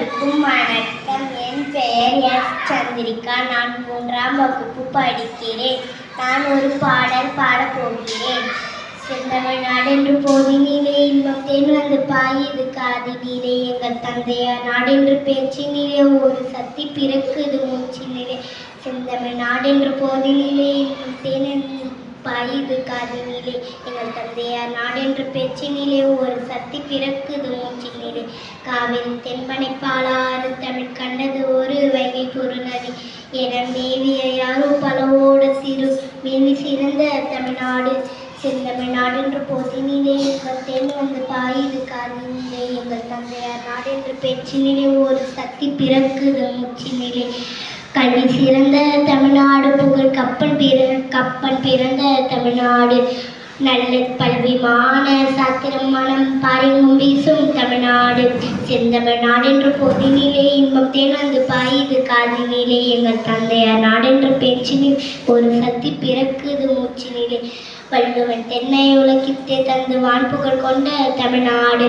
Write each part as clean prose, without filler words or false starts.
அனைவருக்கும் வணக்கம். என் பெயர் எஸ். சந்திரிகா. நான் 3ஆம் வகுப்பு படிக்கிறேன். நான் ஒரு பாடல் பாடப்போகிறேன். செந்தமிழ்நாடென்று போதினிலே இன்பம் தேன் வந்து பாயுது காதினிலே. எங்கள் தந்தையார் நாடென்று பேச்சினிலே ஒரு சக்தி பிறக்குது மூச்சினிலே. செந்தமிழ்நாடென்று போதினிலே இன்பம் தேன் பாயுது காதினிலே. எங்கள் தந்தையார் நாடென்று பேச்சினிலே ஒரு சக்தி பிறக்குது மூச்சினிலே. காவிரி தென்பனை பாலாறு தமிழ் கண்டது ஒரு வைகை பொருநதி என மேவிய யாரோ பலவோட சிறு மேவி சிறந்த தமிழ்நாடு. செந்தமிழ்நாடென்று போதினிலே எங்கள் தென் வந்து பாயுது காதினிலே. எங்கள் தந்தையார் நாடென்று பேச்சினிலே ஒரு சக்தி பிறக்குது மூச்சினிலே. கல்வி சிறந்த தமிழ்நாடு புகழ் கப்பன் பிறந்த தமிழ்நாடு. நல்ல பல்விமான சாத்திரம் மனம் பாரிங்கும் வீசும் தமிழ்நாடு. செந்தமிழ் நாடென்று போதினிலே இன்பம் தேன் வந்து பாயுது காதினிலே. எங்கள் தந்தையார் நாடென்று பேச்சினில் ஒரு சக்தி பிறக்குது மூச்சினிலே. வள்ளுவன் தென்னை உலகித்தே தந்து வான்புகழ் கொண்ட தமிழ்நாடு.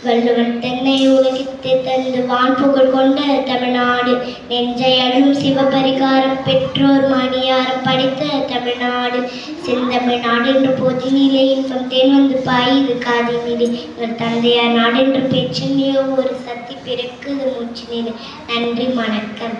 வள்ளுவன் தென்னை உலகித்தே தந்து வான்புகழ் கொண்ட தமிழ்நாடு. நெஞ்சை அழும் சிவபரிகாரம் பெற்றோர் மணியாரம் படித்த தமிழ்நாடு. செந்தமிழ் நாடென்று போதினிலே இன்பம் தேன் வந்து பாயுது காதினிலே. எங்கள் தந்தையார் நாடென்று பேச்சினிலே ஒரு சக்தி பிறக்குது மூச்சினிலே. நன்றி, வணக்கம்.